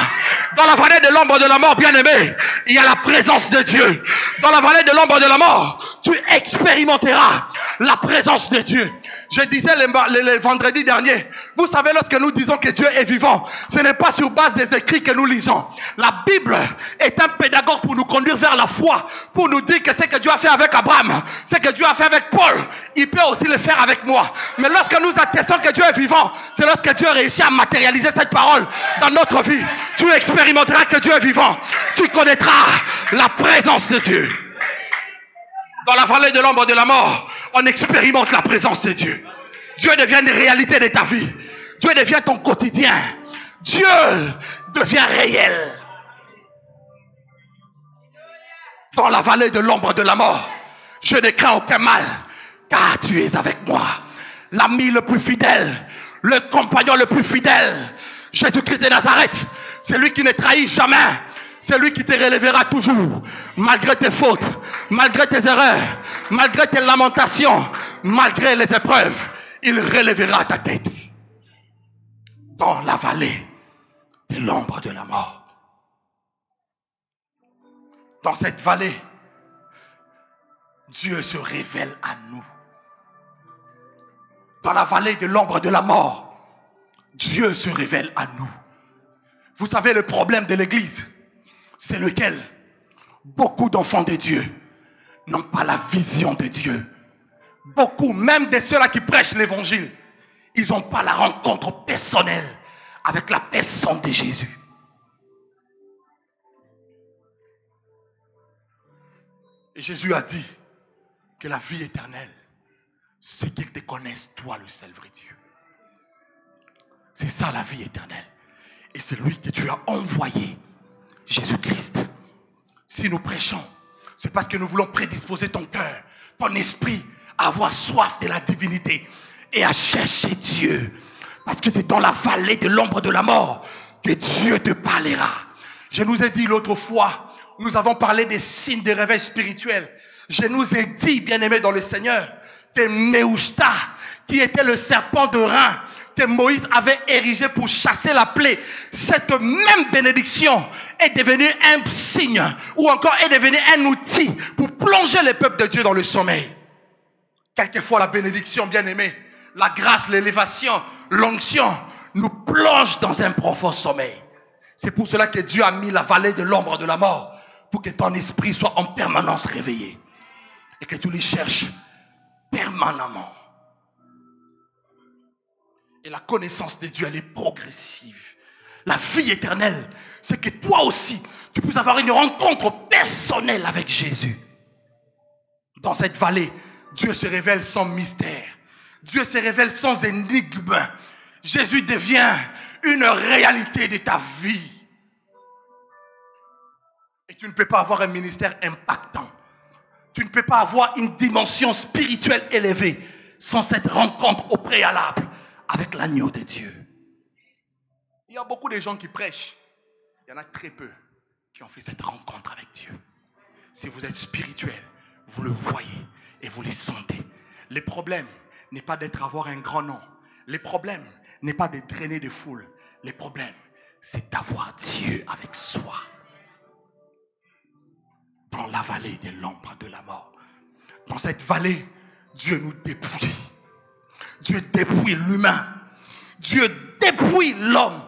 Dans la vallée de l'ombre de la mort, bien-aimé, il y a la présence de Dieu. Dans la vallée de l'ombre de la mort, tu expérimenteras la présence de Dieu. Je disais le vendredi dernier, vous savez, lorsque nous disons que Dieu est vivant, ce n'est pas sur base des écrits que nous lisons. La Bible est un pédagogue pour nous conduire vers la foi, pour nous dire que ce que Dieu a fait avec Abraham, ce que Dieu a fait avec Paul, il peut aussi le faire avec moi. Mais lorsque nous attestons que Dieu est vivant, c'est lorsque Dieu réussit à matérialiser cette parole dans notre vie. Tu expérimenteras que Dieu est vivant. Tu connaîtras la présence de Dieu. Dans la vallée de l'ombre de la mort, on expérimente la présence de Dieu. Dieu devient une réalité de ta vie. Dieu devient ton quotidien. Dieu devient réel. Dans la vallée de l'ombre de la mort, je ne crains aucun mal, car tu es avec moi. L'ami le plus fidèle, le compagnon le plus fidèle, Jésus-Christ de Nazareth, c'est lui qui ne trahit jamais. C'est lui qui te relèvera toujours, malgré tes fautes, malgré tes erreurs, malgré tes lamentations, malgré les épreuves. il relèvera ta tête dans la vallée de l'ombre de la mort. Dans cette vallée, Dieu se révèle à nous. Dans la vallée de l'ombre de la mort, Dieu se révèle à nous. Vous savez, le problème de l'Église, c'est lequel? Beaucoup d'enfants de Dieu n'ont pas la vision de Dieu. Beaucoup, même de ceux-là qui prêchent l'évangile, ils n'ont pas la rencontre personnelle avec la personne de Jésus. Et Jésus a dit que la vie éternelle, c'est qu'ils te connaissent, toi, le seul vrai Dieu. C'est ça la vie éternelle. Et c'est lui que tu as envoyé, Jésus-Christ. Si nous prêchons, c'est parce que nous voulons prédisposer ton cœur, ton esprit, à avoir soif de la divinité et à chercher Dieu. Parce que c'est dans la vallée de l'ombre de la mort que Dieu te parlera. Je nous ai dit l'autre fois, nous avons parlé des signes de réveil spirituel. Je nous ai dit, bien-aimés dans le Seigneur, que Nehushta, qui était le serpent de rein, que Moïse avait érigé pour chasser la plaie, cette même bénédiction est devenue un signe, ou encore est devenue un outil pour plonger le peuple de Dieu dans le sommeil. Quelquefois la bénédiction, bien-aimée, la grâce, l'élévation, l'onction nous plonge dans un profond sommeil. C'est pour cela que Dieu a mis la vallée de l'ombre de la mort, pour que ton esprit soit en permanence réveillé et que tu les cherches permanemment. Et la connaissance de Dieu, elle est progressive. La vie éternelle, c'est que toi aussi, tu puisses avoir une rencontre personnelle avec Jésus. Dans cette vallée, Dieu se révèle sans mystère. Dieu se révèle sans énigme. Jésus devient une réalité de ta vie. Et tu ne peux pas avoir un ministère impactant. Tu ne peux pas avoir une dimension spirituelle élevée sans cette rencontre au préalable avec l'agneau de Dieu. Il y a beaucoup de gens qui prêchent. Il y en a très peu qui ont fait cette rencontre avec Dieu. Si vous êtes spirituel, vous le voyez et vous le sentez. Le problème n'est pas avoir un grand nom. Le problème n'est pas de drainer des foules. Le problème, c'est d'avoir Dieu avec soi. Dans la vallée de l'ombre de la mort. Dans cette vallée, Dieu nous dépouille. Dieu dépouille l'humain. Dieu dépouille l'homme.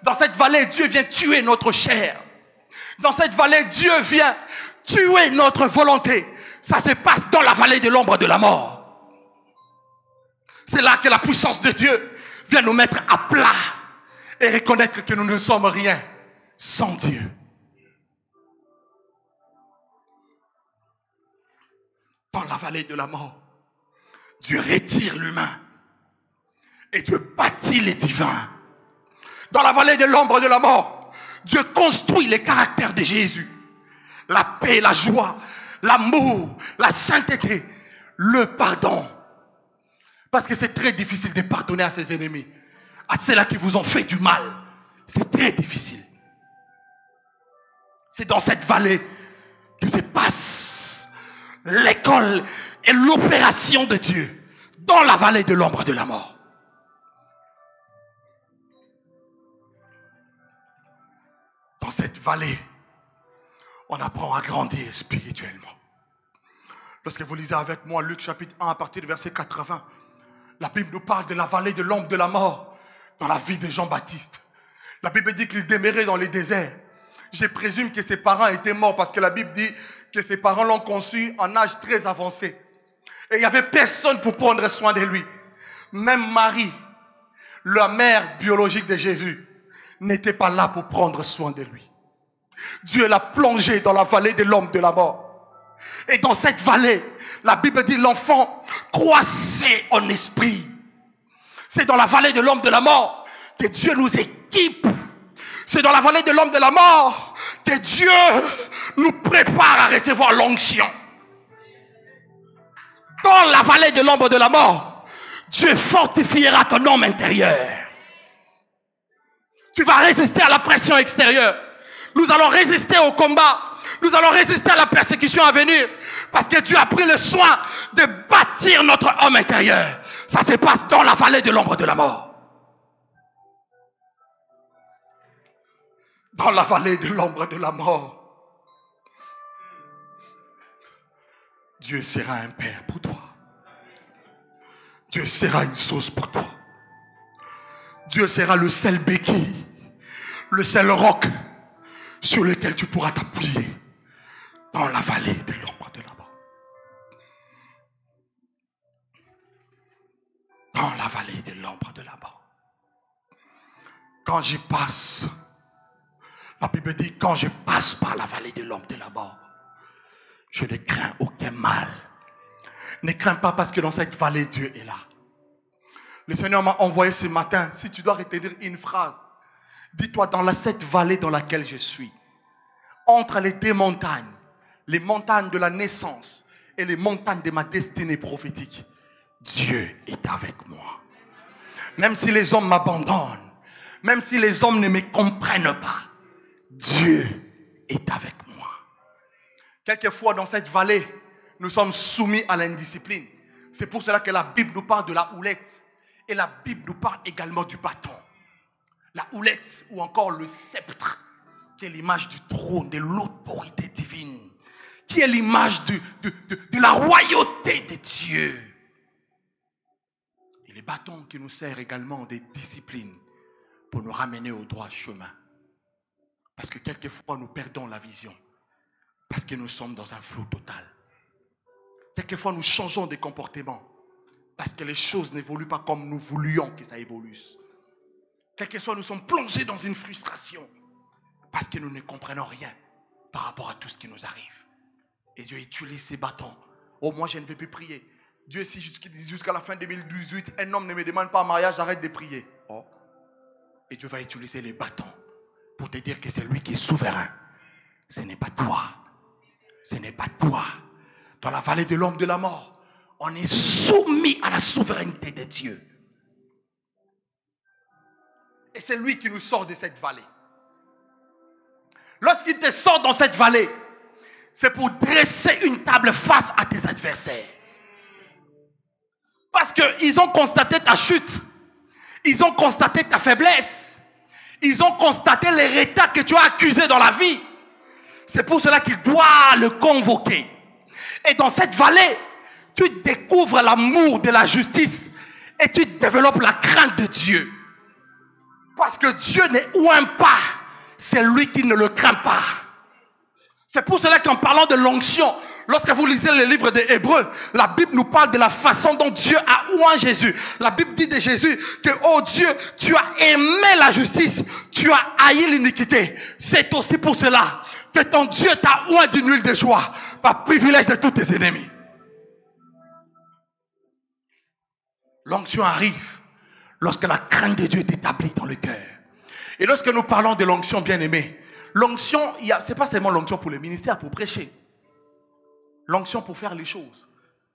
Dans cette vallée, Dieu vient tuer notre chair. Dans cette vallée, Dieu vient tuer notre volonté. Ça se passe dans la vallée de l'ombre de la mort. C'est là que la puissance de Dieu vient nous mettre à plat et reconnaître que nous ne sommes rien sans Dieu. Dans la vallée de la mort, Dieu retire l'humain et Dieu bâtit les divins. Dans la vallée de l'ombre de la mort, Dieu construit les caractères de Jésus. La paix, la joie, l'amour, la sainteté, le pardon. Parce que c'est très difficile de pardonner à ses ennemis, à ceux-là qui vous ont fait du mal. C'est très difficile. C'est dans cette vallée que se passe l'école et l'opération de Dieu dans la vallée de l'ombre de la mort. Dans cette vallée, on apprend à grandir spirituellement. Lorsque vous lisez avec moi Luc chapitre 1 à partir du verset 80, la Bible nous parle de la vallée de l'ombre de la mort dans la vie de Jean-Baptiste. La Bible dit qu'il demeurait dans les déserts. Je présume que ses parents étaient morts parce que la Bible dit que ses parents l'ont conçu en âge très avancé. Et il n'y avait personne pour prendre soin de lui. Même Marie, la mère biologique de Jésus, n'était pas là pour prendre soin de lui. Dieu l'a plongé dans la vallée de l'ombre de la mort. Et dans cette vallée, la Bible dit l'enfant croissait en esprit. C'est dans la vallée de l'ombre de la mort que Dieu nous équipe. C'est dans la vallée de l'ombre de la mort que Dieu nous prépare à recevoir l'onction. Dans la vallée de l'ombre de la mort, Dieu fortifiera ton homme intérieur. Tu vas résister à la pression extérieure. Nous allons résister au combat. Nous allons résister à la persécution à venir. Parce que Dieu a pris le soin de bâtir notre homme intérieur. Ça se passe dans la vallée de l'ombre de la mort. Dans la vallée de l'ombre de la mort, Dieu sera un père pour toi. Dieu sera une source pour toi. Dieu sera le seul béquille, le seul roc sur lequel tu pourras t'appuyer dans la vallée de l'ombre de la mort. Dans la vallée de l'ombre de la mort. Quand j'y passe, la Bible dit, quand je passe par la vallée de l'ombre de la mort, je ne crains aucun mal. Ne crains pas parce que dans cette vallée, Dieu est là. Le Seigneur m'a envoyé ce matin, si tu dois retenir une phrase, dis-toi, dans cette vallée dans laquelle je suis, entre les deux montagnes, les montagnes de la naissance et les montagnes de ma destinée prophétique, Dieu est avec moi. Même si les hommes m'abandonnent, même si les hommes ne me comprennent pas, Dieu est avec moi. Quelquefois dans cette vallée, nous sommes soumis à l'indiscipline. C'est pour cela que la Bible nous parle de la houlette. Et la Bible nous parle également du bâton. La houlette ou encore le sceptre, qui est l'image du trône, de l'autorité divine, qui est l'image de la royauté de Dieu. Et les bâtons qui nous servent également des disciplines pour nous ramener au droit chemin. Parce que quelquefois nous perdons la vision. Parce que nous sommes dans un flou total. Quelquefois nous changeons de comportement. Parce que les choses n'évoluent pas comme nous voulions que ça évolue. Quelquefois nous sommes plongés dans une frustration. Parce que nous ne comprenons rien par rapport à tout ce qui nous arrive. Et Dieu utilise ces bâtons. Oh, moi je ne vais plus prier. Dieu, si jusqu'à la fin 2018, un homme ne me demande pas en mariage, j'arrête de prier. Oh. Et Dieu va utiliser les bâtons pour te dire que c'est lui qui est souverain. Ce n'est pas toi. Ce n'est pas toi. Dans la vallée de l'ombre de la mort, on est soumis à la souveraineté de Dieu. Et c'est lui qui nous sort de cette vallée. Lorsqu'il te sort dans cette vallée, c'est pour dresser une table face à tes adversaires. Parce qu'ils ont constaté ta chute. Ils ont constaté ta faiblesse. Ils ont constaté les retards que tu as accusés dans la vie. C'est pour cela qu'il doit le convoquer. Et dans cette vallée, tu découvres l'amour de la justice et tu développes la crainte de Dieu. Parce que Dieu n'est ouin pas, c'est lui qui ne le craint pas. C'est pour cela qu'en parlant de l'onction, lorsque vous lisez le livre des Hébreux, la Bible nous parle de la façon dont Dieu a oint Jésus. La Bible dit de Jésus que, oh Dieu, tu as aimé la justice, tu as haï l'iniquité. C'est aussi pour cela que ton Dieu t'a oint d'une huile de joie, par privilège de tous tes ennemis. L'onction arrive lorsque la crainte de Dieu est établie dans le cœur. Et lorsque nous parlons de l'onction, bien-aimé, l'onction, ce n'est pas seulement l'onction pour le ministère, pour prêcher. L'onction pour faire les choses.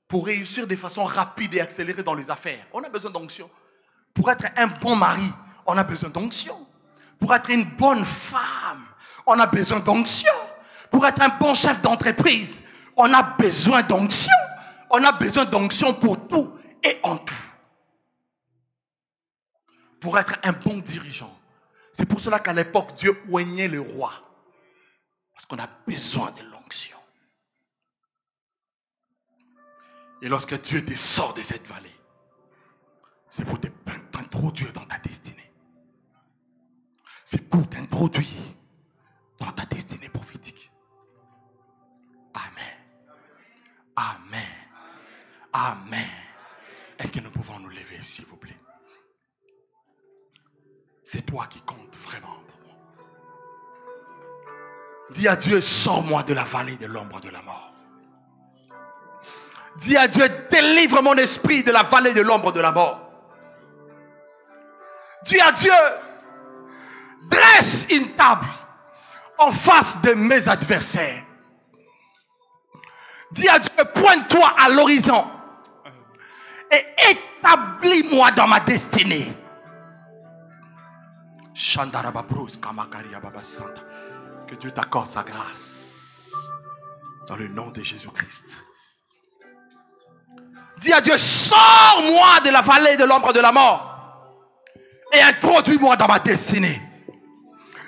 Pour réussir de façon rapide et accélérée dans les affaires. On a besoin d'onction. Pour être un bon mari, on a besoin d'onction. Pour être une bonne femme, on a besoin d'onction. Pour être un bon chef d'entreprise, on a besoin d'onction. On a besoin d'onction pour tout et en tout. Pour être un bon dirigeant. C'est pour cela qu'à l'époque, Dieu oignait le roi. Parce qu'on a besoin de l'onction. Et lorsque Dieu te sort de cette vallée, c'est pour t'introduire dans ta destinée. C'est pour t'introduire dans ta destinée prophétique. Amen. Amen. Amen. Est-ce que nous pouvons nous lever, s'il vous plaît? C'est toi qui comptes vraiment pour moi. Dis à Dieu, sors-moi de la vallée de l'ombre de la mort. Dis à Dieu, délivre mon esprit de la vallée de l'ombre de la mort. Dis à Dieu, dresse une table en face de mes adversaires. Dis à Dieu, pointe-toi à l'horizon et établis-moi dans ma destinée. Que Dieu t'accorde sa grâce dans le nom de Jésus-Christ. Dis à Dieu, sors-moi de la vallée de l'ombre de la mort et introduis-moi dans ma destinée.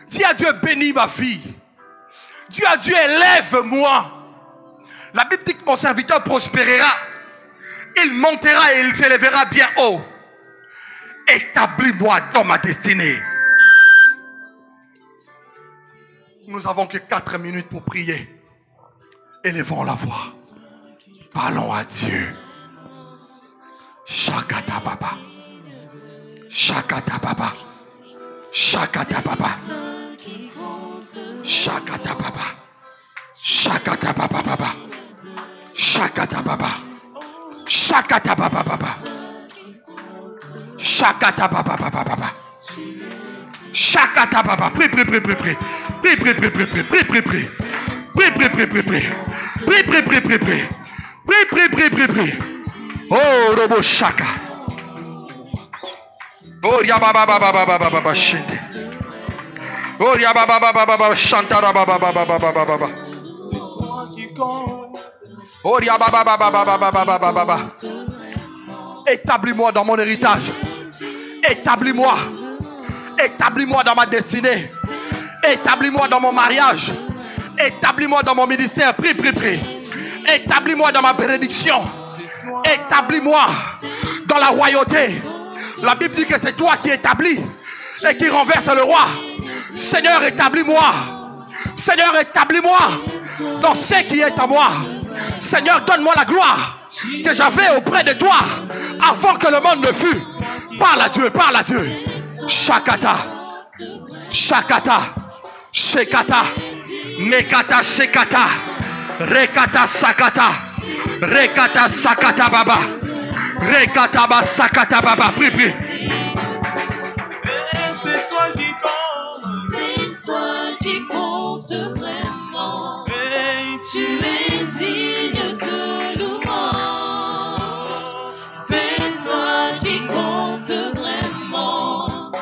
Dis à Dieu, bénis ma vie. Dis à Dieu, élève-moi. La Bible dit que mon serviteur prospérera. Il montera et il s'élèvera bien haut. Établis-moi dans ma destinée. Nous avons que 4 minutes pour prier. Élevons la voix. Parlons à Dieu. Shakata Baba. Shakata Baba. Shakata Baba. Shakata Baba. Shakata Baba Baba. Shakata Baba. Shakata Baba Baba. Shakata Baba Baba Baba. Shakata Baba. Prie, prie, prie, prie, prie. Prie, prie, prie, prie, prie, prie, prie, prie. Prie, prie, prie, prie, prie. Prie, prie, prie, prie, prie. Prie, prie, prie, prie, prie. Oh, Robo Shaka. Oh, Yababa Baba Baba Baba Baba Shende. Oh, Yababa Baba Baba Shantara Baba Baba Baba Baba. C'est toi qui compte. Oh, Yababa Baba Baba Baba Baba Baba. Établis-moi dans mon héritage. Établis-moi. Établis-moi dans ma destinée. Établis-moi dans mon mariage. Établis-moi dans mon ministère. Prie, prie, prie. Établis-moi dans ma bénédiction. Établis-moi dans la royauté. La Bible dit que c'est toi qui établis et qui renverse le roi. Seigneur, établis-moi. Seigneur, établis-moi dans ce qui est à moi. Seigneur, donne-moi la gloire que j'avais auprès de toi avant que le monde ne fût. Parle à Dieu, parle à Dieu. Shakata. Shakata. Shekata. Mekata Shekata. Rekata Sakata. Rekata Sakata Baba. Rekata ba Sakata Baba. Prie, prie. C'est toi qui compte. C'est toi qui compte vraiment. Et Tu es digne de louange. C'est toi qui compte vraiment.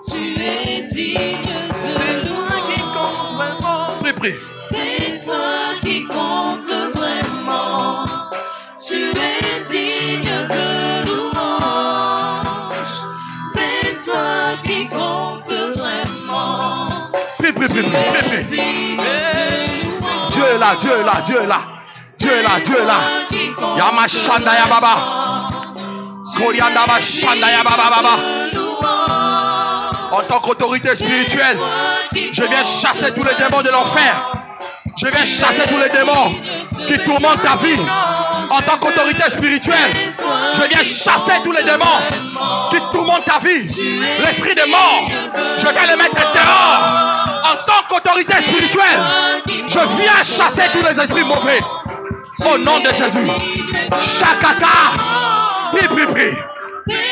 Tu es digne c'est de toi qui compte louange. vraiment. Prie, prie. C'est toi qui compte vraiment. Tu es digne de louange. C'est toi qui compte vraiment. Prie, prie, prie, prie, prie, prie. Digne de louange. Dieu est là, Dieu est là, Dieu est là. Dieu est là, Dieu est là. Yamashanda ya Baba. Korianda ba Shanda ya Baba Baba. En tant qu'autorité spirituelle, je viens chasser tous les démons de l'enfer. Je viens chasser tous les démons qui tourmentent ta vie. En tant qu'autorité spirituelle, je viens chasser tous les démons qui tourmentent ta vie. L'esprit de mort, je viens le mettre dehors. En tant qu'autorité spirituelle, je viens chasser tous les esprits mauvais. Au nom de Jésus. Shakaka. Prie, prie, prie.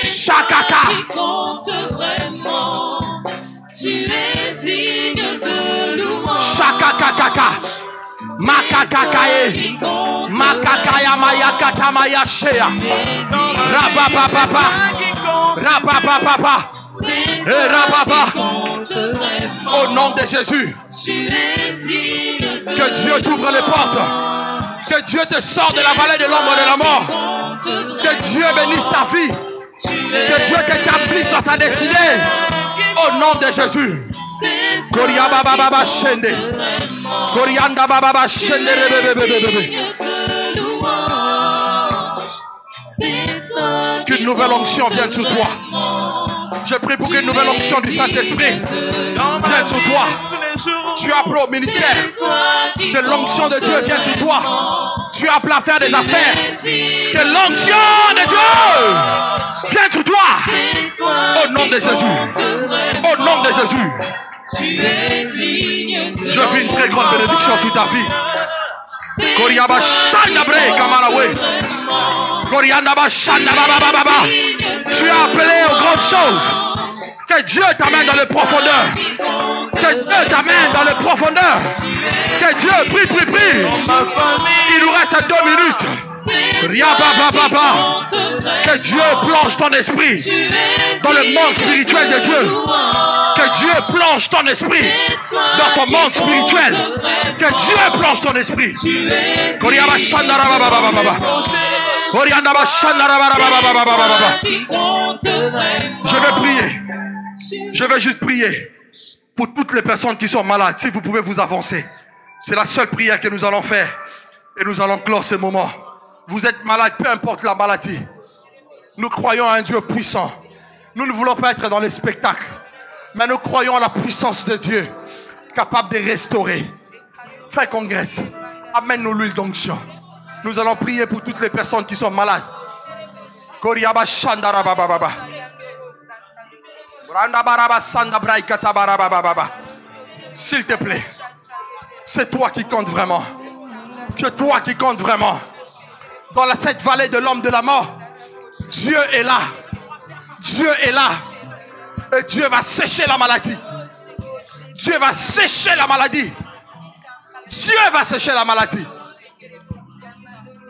Shakaka. Qui compte vraiment. Tu es digne de louange. Shakakakaka. Makakakae. Makakaya mayakata mayashea. Rabababa. Rabababa. Et rababa. Au nom de Jésus. Tu es digne de Que Dieu t'ouvre les portes. Que Dieu te sorte de la vallée de l'ombre de la mort. Que Dieu bénisse ta vie. Que Dieu t'établisse dans sa destinée. Au nom de Jésus. Koriaba baba shende. Korianda baba shende bébé. Qu'une nouvelle onction vienne sur toi. Je prie pour qu'une nouvelle onction du Saint-Esprit vienne sur toi. Tu appelles au ministère. Que l'onction de Dieu vienne sur toi. Tu appelles à faire des affaires. Que l'onction de Dieu vienne sur toi. Au nom de Jésus. Au nom de Jésus. Je vis une très grande bénédiction sur ta vie. Koriaba Shanda Bre Kamarawe. Korianda Shanda Baba Baba. Tu as appelé aux grandes choses. Que Dieu t'amène dans les profondeurs. Que Dieu t'amène dans les profondeurs. Que Dieu, prie, prie, prie. Il nous reste 2 minutes. Riabababa. Que Dieu plonge ton esprit dans le monde spirituel de Dieu. Que Dieu plonge ton esprit dans son monde spirituel. Que Dieu plonge ton esprit. Koriaba Shandara Baba Baba. qui compte vraiment. Je vais prier. Je vais juste prier pour toutes les personnes qui sont malades. Si vous pouvez vous avancer. C'est la seule prière que nous allons faire. Et nous allons clore ce moment. Vous êtes malade, peu importe la maladie. Nous croyons à un Dieu puissant. Nous ne voulons pas être dans les spectacles. Mais nous croyons à la puissance de Dieu. Capable de restaurer. Frère Congrès, amène-nous l'huile d'onction. Nous allons prier pour toutes les personnes qui sont malades. S'il te plaît, c'est toi qui comptes vraiment. C'est toi qui comptes vraiment. Dans cette vallée de l'homme de la mort, Dieu est là. Dieu est là. Et Dieu va sécher la maladie. Dieu va sécher la maladie. Dieu va sécher la maladie.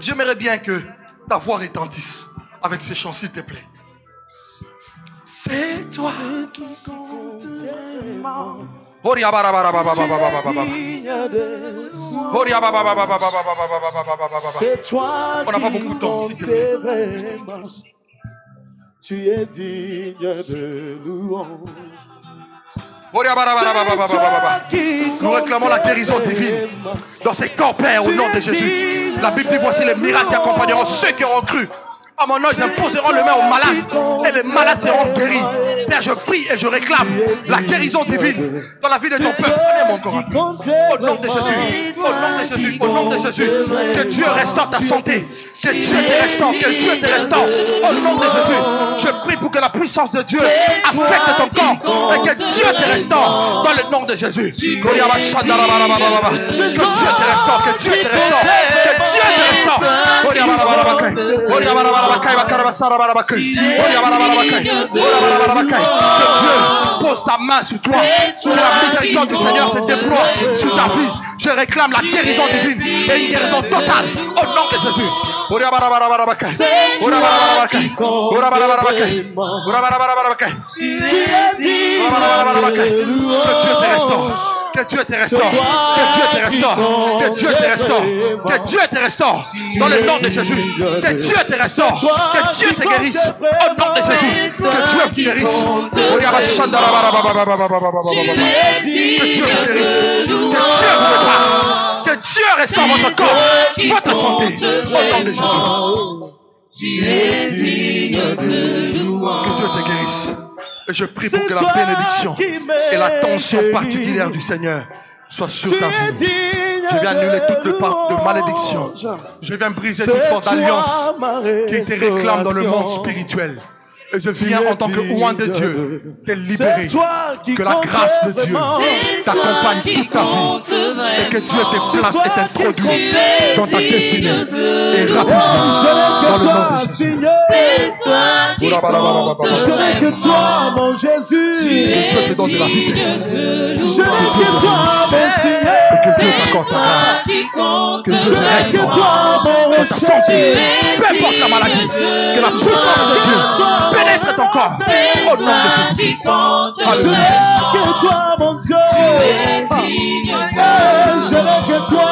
J'aimerais bien que ta voix retentisse avec ces chants, s'il te plaît. C'est toi qui compte vraiment. On n'a pas beaucoup de temps, s'il te plaît. Tu es digne de louange. Nous réclamons la guérison divine dans ces corps, Père, au nom de Jésus. La Bible dit, voici les miracles qui accompagneront ceux qui auront cru. À mon nom, ils imposeront les mains aux malades et les malades seront guéris. Père, je prie et je réclame la guérison divine dans la vie de ton peuple. Allez, mon corps. Au nom de Jésus, au nom de Jésus, au nom de Jésus, que Dieu restaure ta santé, que Dieu te restaure, que Dieu te restaure. Au nom de Jésus, je prie pour que la puissance de Dieu affecte ton corps et que Dieu te restaure dans le nom de Jésus. Que Dieu te restaure, que Dieu te restaure, que Dieu te restaure. Que Dieu pose ta main sur toi. Que la miséricorde du Seigneur se déploie sur ta vie. Je réclame la guérison divine et une guérison totale au nom de Jésus. Que Dieu te restaure. Que Dieu te restaure. Que Dieu te restaure. Que Dieu te restaure. Que Dieu te restaure. Dans le nom de Jésus. Que Dieu te restaure. Que Dieu te guérisse. Au nom de Jésus. Que Dieu te guérisse. Que Dieu te guérisse. Que Dieu vous prépare. Que Dieu restaure votre corps, votre santé. Au nom de Jésus. Tu es digne de louange. Que Dieu te guérisse. Et je prie pour que la bénédiction et l'attention particulière du Seigneur soient sur ta vie. Je viens annuler toute de malédiction. Je viens briser toute forme d'alliance qui te réclame dans le monde spirituel. Et je viens en tant que oint de Dieu te libérer. Que la grâce de Dieu t'accompagne toute ta vie. Et que Dieu te place et t'introduise dans ta destinée. Et rapidement, dans le nom de Jésus. C'est toi qui compte Je n'ai que toi, mon Jésus. Que Dieu te donne de la vitesse. Je n'ai que toi, mon Seigneur. Et que Dieu t'accorde sa grâce. Que Dieu te restaure dans ta santé. Peu importe la maladie. Que la puissance de Dieu pénètre ton corps. Au nom de Jésus. Je n'ai que toi, mon Dieu. Tu es digne de Je n'ai que toi,